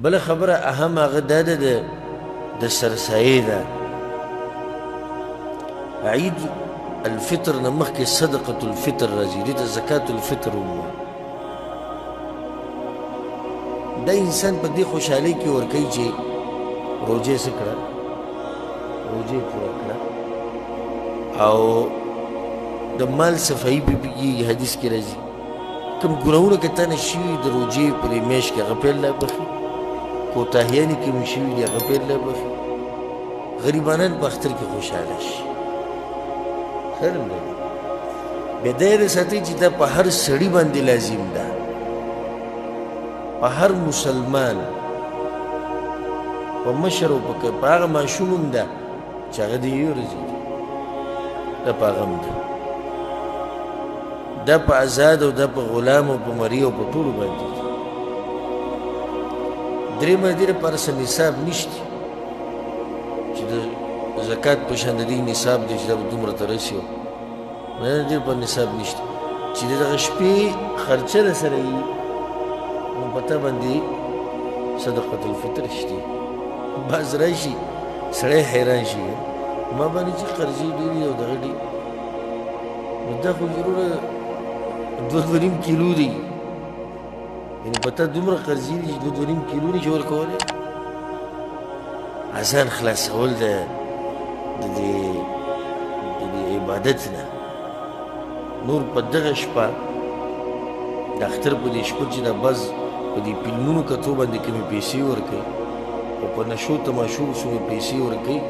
بله خبره اهم هغه دا ده د سرسایې ده. عید الفطر نه مخکې صدقة الفطر راځي، دې ته زکات الفطر ووایي. دا انسان په دې خوشحالۍ کې ورکوي چې روجې څه کړه، روجې پوره کړه او د مال صفایي پې کېږي. حدیث کې راځي کوم ګناهونه که تا نه شوي د روجې په دې میاشت کې هغه پې الله بخي، کوتاهیانې کې مې شوي دي هغه پې الله بخي. غریبانان په اختر کې خوشحاله شي. خیر هم دی. بیا دا یې ساتئ چې دا په هر سړي باندې لازم ده، په هر مسلمان، په مشر او په هغه ماشوم هم ده چې هغه د یوې ورځې دي، دا په هغه هم ده، دا په ازاد او دا په غلام او په مري او په ټولو باندې دي. درېیمه دې لپاره څه نصاب نشته چې د زکات په شان د دې نصاب دی چې دا به دومره ته رسي، نه دې په نصاب نشته چې د دغه شپې خرچه در سره وي نو په تا باندې صدقة الفطر شته. بعض راشي سړی حیران شي ما باندې چې قرضې ډېرې او دغه ډېر، نو دا خو ضروره 2.5 کیلو دی، یعنې په تا دومره قرضې دي چې 2.5 کیلو نشي ورکولی. ځان خلاصول د دې عبادت نه. نور په دغه شپه د اختر په دې شپه چې دا بس په دې فلمونو کتو باندې کومې پیسې ورکوي او په نشو تماشو څومره پیسې ورکوي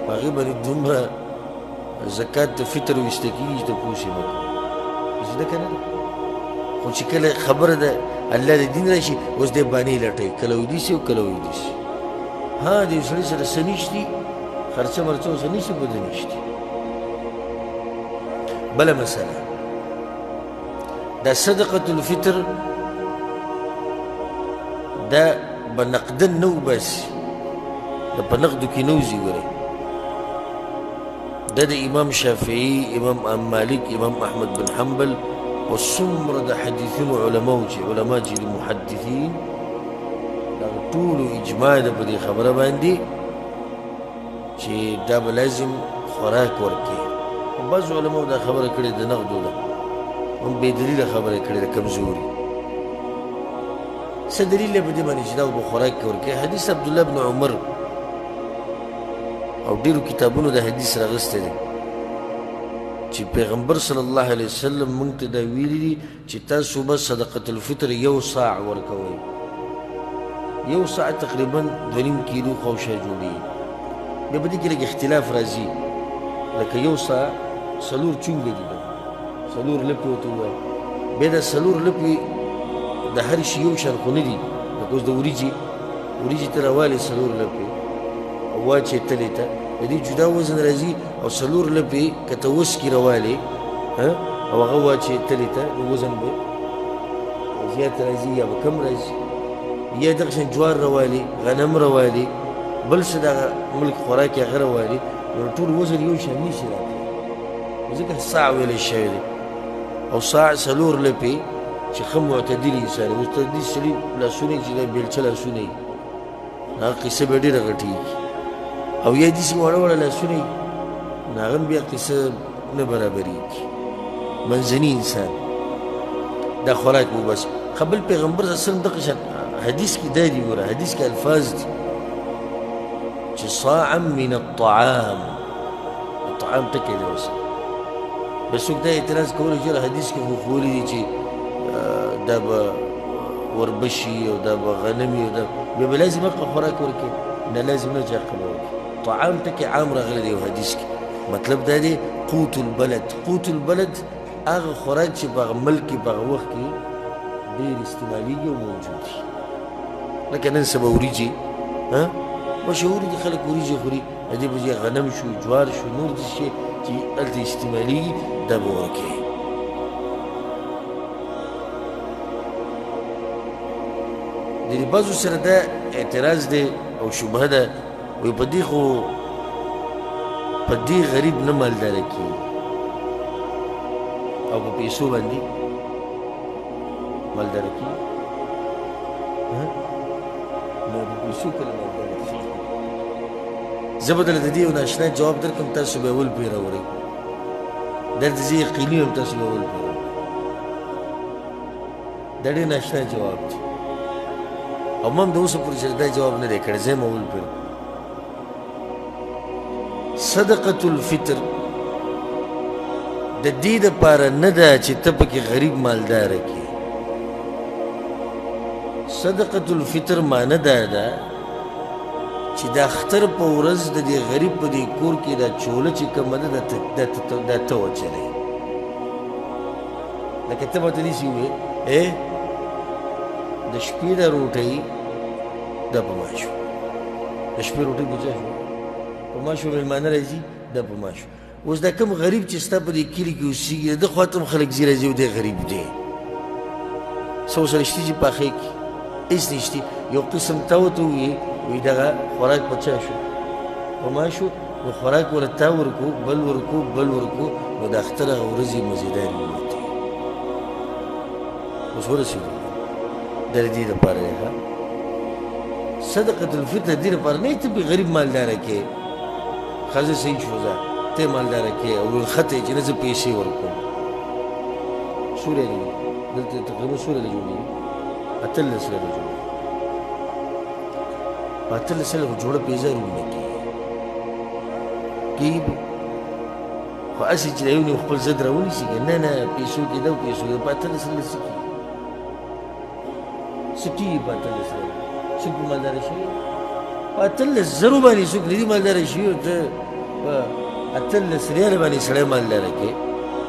په هغې باندې دومره زکات د فطر ویسته کېږي چې ته پوه شې مه کوه. زده که نه ده، خو چې کله خبره ده الله د دین راشي اوس دی بانې لټوي، کله ویدیسي او کله ویدیسي. ها د یو سړي سره څه نشتي، خرچه مرچه ورسره نشي، بده نشتي. بله مسله دا صدقة الفطر دا به نقدن نه وباسي، دا په نقدو کې نه وځي. ګورئ دا د امام شافعي، امام مالک، امام احمد بن حنبل او څومره د حدیثینو علماو چې علما چې د محدثین دغه ټولو اجماع ده په دې خبره باندې چې دا به لازم خوراک ورکوي. بعضو علماو دا خبره کړې د نقدو ده، هم بې دلیله خبره کړې ده، کمزوري. څه دلیل دی په دې باندې چې دا به خوراک کې ورکوي؟ حدیث عبدالله بن عمر او ډېرو کتابونو د حدیث راغستی دی چې پیغمبر صلی الله علیه وسلم موږ ته دا ویلي دي چې تاسو به صدقة الفطر 1 صاع ورکوئ. 1 صاع تقریبا 2.5 کیلو خوشه جوړېږي. بیا په دې کې لږ اختلاف راځي، لکه 1 صاع 4 چونګې دي، 4 لپې ورته ووایي. بیا دا 4 لپې د هر شي یو شان خو نه دي، لکه اوس د وریجې ته راوالې 4 لپې او واچې تلې ته، د دې جدا وزن راځي. او 4 لپې که ته وسکي راوالې او هغه واچې تلې ته، نو وزن به زیات راځي یا به کم راځي. یا دغه شان جوار راوالې، غنم راوالې، بل څه دغه ملک خوراک یې هغه راوالې، نو ټول وزن یو شان نشي راتلی، ځکه صاع ویلی شوی دی. او صاع 4 لپې چې ښه معتدل انسان وي. معتدل سړي لاسونه چې دا بیلچه لاسونه وي، هغه قصه به ډېره غټېږي. او یا داسې واړه واړه لاسونه وي، نو هغه هم بیا قصه نه برابرېږي. منځني انسان دا خوراک به بس. بل پیغمبر صلی الله علیه وسلم دغه شان حدیث کې دا دي، ګوره حدیث کې الفاظ دي چې صاعا من الطعام، الطعام ټکی دی اوس. بس څوک دا اعتراض کولی چې حدیث کې خو ښوولي دي چې دا به وربشي او دا به غنمي او دا بیا به لازم حقه خوراک ورکړي، نه لازم نه چې حقه به ورکړي. طعام ټکی عام راغلی دی یو حدیث کې. مطلب دا دی قوت البلد. قوت البلد هغه خوراک چې په هغه ملک کې په هغه وخت کې ډېر استعمالېږي او موجود وي. لکه نن سبا وریجې مشهورې دي، خلک وریجې خوري، د دې په ځای غنم شو، جوار شو، نور داسې شی چې هلته استعمالېږي دا به ورکوي. د بعضو سره دا اعتراض دی او شبهه ده، وایي په دې خو په دې غریب نه مالداره کېږي او په پیسو باندې مالداره کېږي. نو څو کله مالداره کېږي. زه به درته د دې یو ناشنا جواب درکړم، تاسو به اول پرې راوړئ. درته زه یقیني یم تاسو به اول پرې راوړئ. دا ډېر ناشنا جواب دی او ما هم د اوسه پورې چې دا جواب نه دی کړی، زه یم اول پرې. صدقة الفطر د دې دپاره نه ده چې ته پکې غریب مالداره کړې. صدقة الفطر معنی دا ده چې د اختر په ورځ د دې غریب په دې کور کې دا چوله چې کومه ده دا ته وچلئ. لکه ته به ته داسې ووایې د شپې دا روټۍ دا په ما شو، د شپې روټۍ په چا شو؟ په ما شو. مېلمانه راځي دا په ما شو. اوس دا کوم غریب چې ستا په دې کلي کې اوسېږي د ده خوا ته هم خلک ځي راځي او دی غریب دی. څه ورسره شتي چې پاخۍ کړي؟ هېڅ نشتي. یو قسم ته ورته ووایې وایي دغه خوراک په چا شو؟ په ما شو. نو خوراک ورته تا ورکو، بل ورکو، بل ورکو، نو د اختر هغه ورځې مزېدارې ووتې. اوس ورسېدو دا د دې دپاره دی. صدقة الفطر دې دپاره نه ته به غریب مالداره کې ښځه صحیح شو ځه ته مالداره کې او ښته چې نه زه پیسې ورکوم. سوری دی دلته تقریبا سوری له جوړېږي 18 له جوړېږي. په 18 له جوړه پیسې روونه کېږي به خو هسې چې د یو نیم خپل ضد راونیسي که نه نه پیسو کې ده او پیسو کې په 18 له څه کېږي؟ څه کېږي په 18 له؟ څوک به مالداره شوي؟ په 18,000 باندې څوک نه دي مالداره شوي او ته په 18 ریاله باندې سړی مالداره کې؟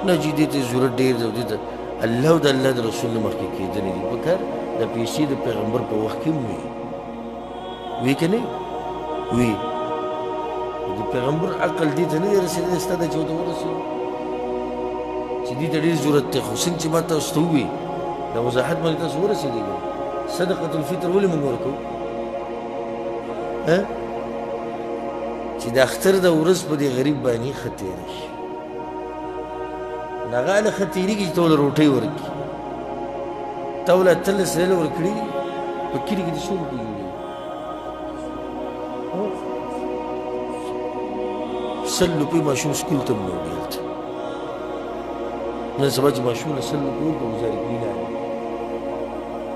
نه چې دې ته ضرورت ډېر دی او دې ته الله او د الله د رسول نه مخکې کېدنې دي پکار. د پیسې د پیغمبر په وخت کې هم وي که نه وي. د پیغمبر عقل دې ته نه دی رسېدلی ستا ته چې ورته ورسېږي چې دې ته ډېر ضرورت دی. خو څنګه چې ما تاسو ته ووایي دا وضاحت باندې تاسو ورسېدی. صدقة الفطر ولې موږ ورکوو؟ چې د اختر د ورځ په دې غریب باندې ښه تېره شي. نو هغه هله ښه تېرېږي چې ته له روټۍ ورکړي. تا له 18 ریاله ورکړي دي په کلي کې د څو روپۍ جوړېږي؟ 100 روپۍ ماشوم سکول ته هم نه وړي هلته. نن سبا چې ماشوم له 100 روپۍ ورکړه ګزارې کوي نه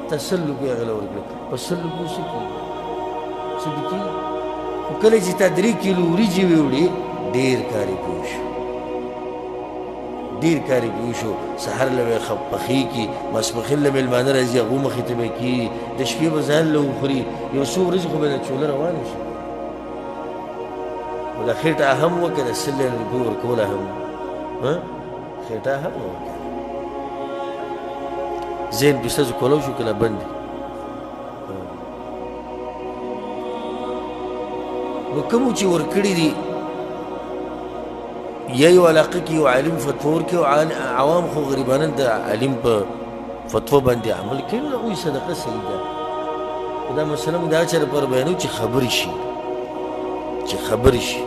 ته 100 روپۍ هغه له ورکړه په 100 روپیو څه کېږي؟ څه دې کېږي؟ خو کله چې تا 3 کیلو وریجې ویوړې ډېر کار یې پوه شو، ډېر کار یې پوه شو. سهار له به پخېږي، ماسپښین له مېلمانه راځي هغو مخې ته به کېږي، د شپې به ځان له وخوري. یو څو ورځې خو به د چوله روانه شي. خو دا خېټه اهم وه که د 100 روپۍ ورکول اهم وه؟ خېټه اهم وه که ذهن پې ستاسو کولو شو که لا بند دی؟ نو کومو چې ورکړي دي یا یو علاقه کې یو عالم فتوا ورکړي او عوام خو غریبانان د عالم په فتوا باندې عمل کوي، نو هغوی صدقه صحیح ده. خو دا مسله موږ د هغه چا لپاره بیانوو چې خبرې شي، چې خبرې شي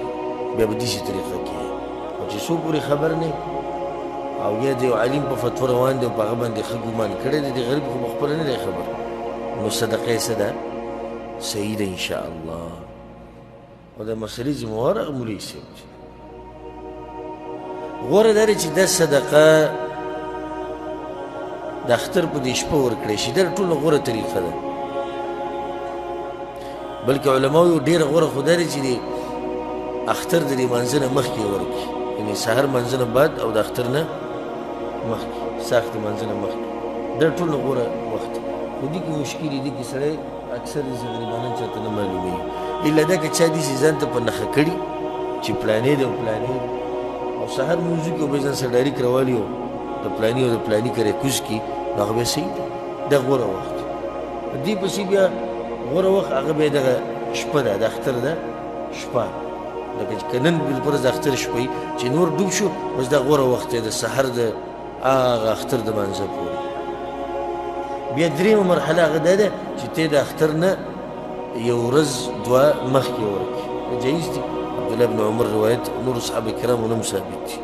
بیا به داسې طریقه کې او چې څو پورې خبر نه او یا د یو عالم په فتوا روان دی او په هغه باندې ښه ګمان کړی دی، د غریب خو پخپله نه دی خبر، نو صدقه یې څه ده؟ صحیح ده انشاءالله. او د مسلې ذمهوار هغه مولوي صاحب دی. غوره دا دی چې دا صدقه د اختر په دې شپه ورکړی شي، دا ټوله غوره طریقه ده. بلکې علماو یو ډېره غوره خو دا دی چې د اختر د لمانځه نه مخکې ورکړي، یعنې سهار لمانځه نه بعد او د اختر نه مخکې، ساخت لمانځه نه مخکې، دا ټوله غوره وخت. خو دې کې مشکل دی، دې کې سړی اکثر غریبانان چاته نه معلومېږي، الا دا که چا داسې ځان ته په نښه کړي چې پلانې دی او پلانې دی او سهار لمونځو کې او بیا ځان سره ډایرېک راوالي او د پلاني او د پلاني کری کوز کړي، نو هغه بیا صحیح دی، دا غوره وخت. دې پسې بیا غوره وخت هغه بیا دغه شپه ده، د اختر ده شپه، لکه چې که نن بالفرض د اختر شپه وي چې نور ډوب شو، بس دا غوره وخت دی د سحر د هغه اختر د مانځه پورې. بیا درېیمه مرحله هغه دا ده چې ته د اختر نه یو ورځ دوه مخکې ورکړي، جایز دي. عبدالله بن عمر روایت نور صحابه کرامو نه هم ثابت دي،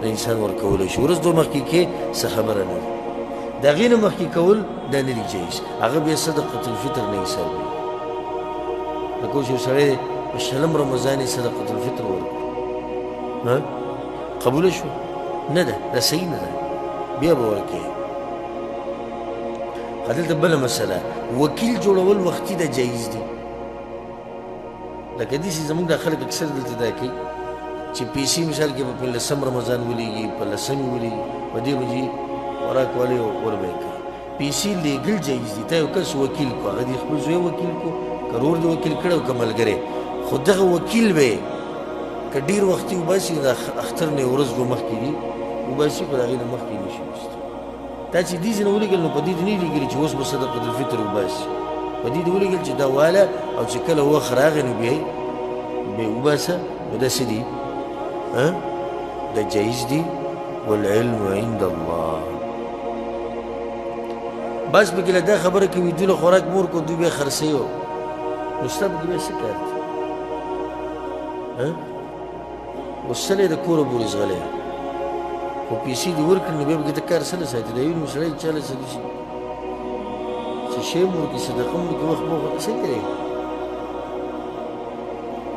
د انسان ورکولی شي. ورځ دوه مخکې کې څه خبره نه ده، د هغې نه مخکې کول دا نه دي جایز، هغه بیا صدقة الفطر نه حسابېږي. لکه اوس یو سړی دی په شلم رمضان یې صدقة الفطر ورکړو قبوله شو نه ده دا صحیح نه ده بیا به ورکوې دلته بله مسله وکیل جوړول وختي ده جایز دي لکه داسې زموږ دا خلک اکثر دلته دا کوي چې پیسې مثال کې به په 10 رمضان ولیږي په 10 ولیږي په دې بجې خوراک والی ور به یې کوي پیسې لیږل جایز دي تا یو کس وکیل کو هغه دې خپل زوی وکیل کو که ورور دې وکیل کړی او که ملګری خو دغه وکیل به یې که ډېر وختي وباسي د اختر نه ورځ به مخکې دي وباسي خو د هغې نه مخکې نه شي ویستی دا چې دې ځای نه ولیږل نو په دې دې نه لیږلي چې اوس به صدقة الفطر وباسي په دې دې ولیږل چې دا واله او چې کله وخت راغی نو بیا یې وباسه نو دا څه دي دا جایز دي والعلم عند الله بس پکې له دا خبره کوي دوی له خوراک مور کو دوی بیا خرڅوي نو ستا پکې بیا څه کار دی وسلی د کوره پورې زغلی خو پیسې دې ورکړي نو بیا پکې ته کار څه نه ساتي دا یو نو سړی چاله څه دي چې شی م ورکړي صدقه م ورکړي وخت به څه کوي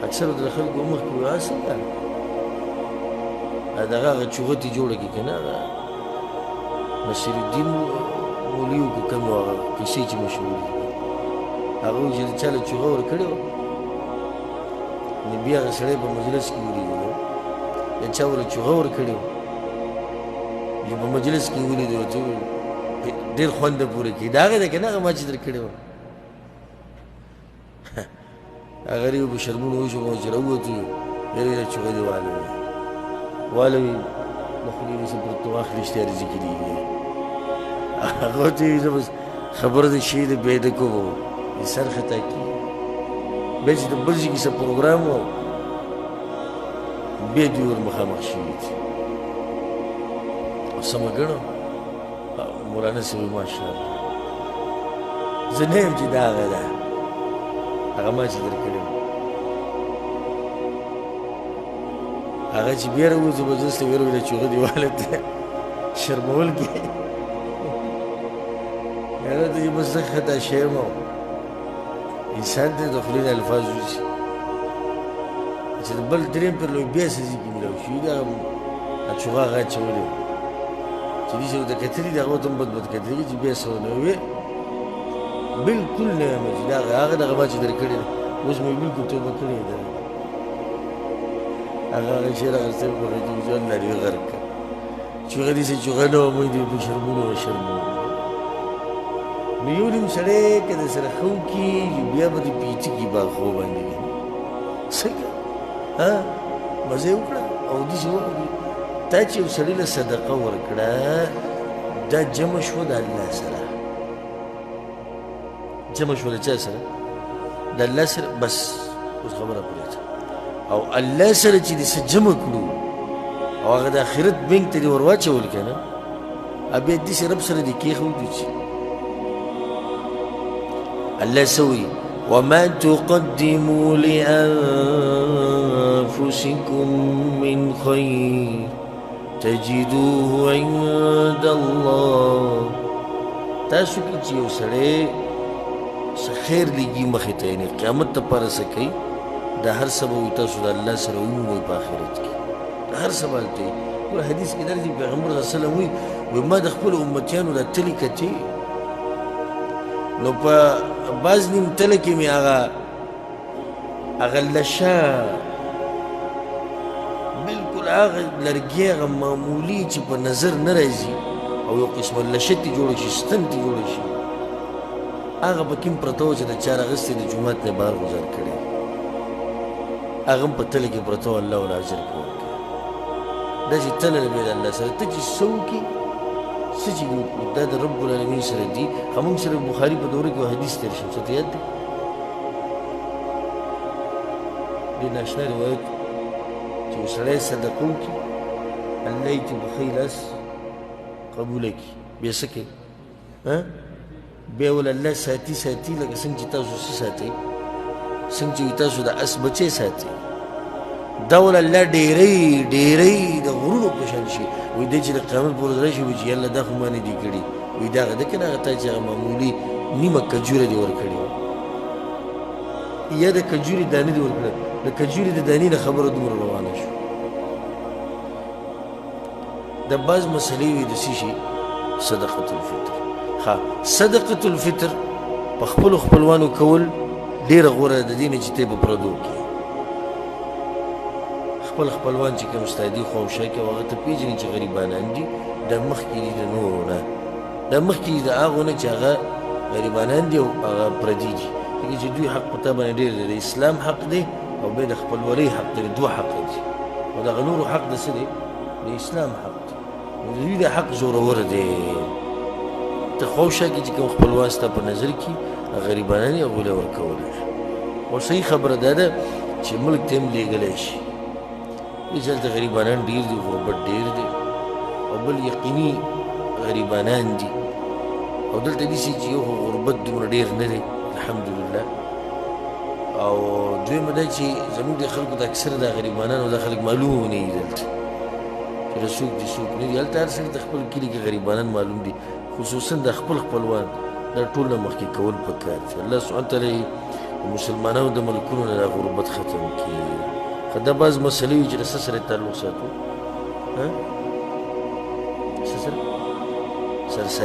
اکثر د خلکو مخکې وایي څنګه دغه هغه چوغتې جوړه کړي که نه هغه نصیر الدین مولي و که کوم هغه کیسې چې مشهور دي هغه وایي چې د چا له چوغه ورکړې وه نو بیا هغه سړی په مجلس کې ولیدلو یا چا ورله چوغه ورکړې وه چې په مجلس کې ولیدلو چې ډېر خوند به پوره کړي د هغې ده که نه هغه ما چې در کړې وه هغه ریو په شرمونو وشو چې راووتو یاره چوغه دې والوي والوي د خولې نه څه پرته واخلي اشتیا رزقي دیږي هغه ورته وایي زه بس خبره د شي د بیده کوم د سر خطا کېږي بیا چې د بل ځای کې څه پروګرام و بیا دوی ور مخامخ شوي دي او سمه ګڼم مولانا صاحب ماشاءالله زه نه یم چې دا هغه ده هغه ما چې در کړی هغه چې بیا راوځو زبردست ویل ویل چوغه دیواله ته شرمول کې هغه ته چې بس زه خطا شوی یم انسان ته د خولې نه الفاظ وځي چې د بل درېیم پر لوی بیا څه ځي کې میلاو شي دا چوغه هغه اچولې وه چې دې چې ورته کتلي دي هغه ورته هم بد بد کتلي چې بیا څه ونه وې بلکل نه یم چې دا هغه دغه ما چې در کړې ده اوس مې بلکل توبه کړې ده هغه شعر هغه صاحب په تلویزیون لري غرق کړ چوغه دې چې چوغه نه وه موږ دې په شرمونو وشرمو نو یو نیم سړی که د سره ښه وکړي بیا به دې پیچي کي باغخو باندې څنګه مزه یې وکړه او داسې وکړي تا چې یو سړي له صدقه ورکړه دا جمع شوه د الله سره جمع شوه د چا سره د الله سره بس اوس خبره پرېږده او الله سره چې دې څه جمع کړو او هغه د آخرت بینک ته دې ور واچول که نه بیا داسې رب سره دې کېښودو چې الله سوي وما تقدموا لأنفسكم من خير تجدوه عند الله تاسو کې چې یو سړی څه خیر لګي مخې ته یعنې قیامت دپاره څه کوي دا هر څه به وي تاسو د الله سره ومومئ په آخرت کې دا هر څه به هلته وي ګوره حدیث کې درځي پیغمبر صلی الله علیه وسلم وایي ما د خپلو امتیانو دا تلې کتې نو په بعض نیم تله کې مې هغه لشه بلکل هغه لرګي هغه معمولي چې په نظر نه راځي او یو قسمه لشتې جوړه شي ستن تې جوړه شي هغه پکې هم پرته وه چې د چا راغستې د جومات نه بهر ګزار کړی هغه هم په تله کې پرته وه الله وله اجر کې ورکوي داسې تله نه بیا د الله سره ته چې څه وکړي څه چې دا د رب العالمین سره دي همون سره بخاري په دوره کې یو حدیث تېر شو څه ته یاد دی ډېر ناشنا روایت چې یو سړی صدقه وکړي الله یې چې په ښی لاس قبوله کړي بیا څه کوي بیا ول الله ساتي ساتي لکه څنګه چې تاسو څه ساتئ څنګه چې تاسو د اس بچی ساتئ دا ول الله ډېرې ډېرې د غرونو په شان شي وایي دی چې د قیامت په ورځ راشي وایي چې یالله دا خو ما نه دي کړي وایي دا هغه ده که نه هغه تا چې هغه معمولي نیمه کجوره دې ورکړې وه یا د کجوري دانې دې ورکړه د کجوري د دانې نه خبره دومره روانه شو د بعض مسلې وي د څه شي صدقة الفطر ها صدقة الفطر په خپلو خپلوانو کول ډېره غوره د دې نه چې ته په پردو کې خپل خپلوان چې کوم ستا دي خومشه کې او هغه ته پېژنې چې غریبانان دي دا مخکې دي د نورو نه دا مخکې دي د هغو نه چې هغه غریبانان دي او هغه پردي دي ځکه چې دوی حق په تا باندې ډېر دی د اسلام حق دی او بیا د خپلولۍ حق دی دوه حقه دي او دغه نورو حق د څه دی د اسلام حق دی نو د دوی د حق زورور دی ته خوشه کې چې کوم خپلوان ستا په نظر کې غریبانان یې هغوی له ورکولی شي او صحیح خبره دا ده چې ملک ته هم لېږلی شي دې چې هلته غریبانان ډېر دي غربت ډېر دی او بل یقیني غریبانان دي او دلته داسې چې یو غربت دومره ډېر نه دی الحمدلله او دویمه دا چې زموږ د خلکو د اکثر دا غریبانان او دا خلک معلوم نه دي دلته چې د څوک دي څوک نه دي هلته هر سړي د خپل کلي کې غریبانان معلوم دي خصوصا د خپل خپلوان دا ټول نه مخکې کول پکار چې الله سبحانه تعالی د مسلمانانو د ملکونو نه دا غربت ختم کړي خو دا بعض مسلې وي چې د څه سره تعلق ساتو څه سره سرسایي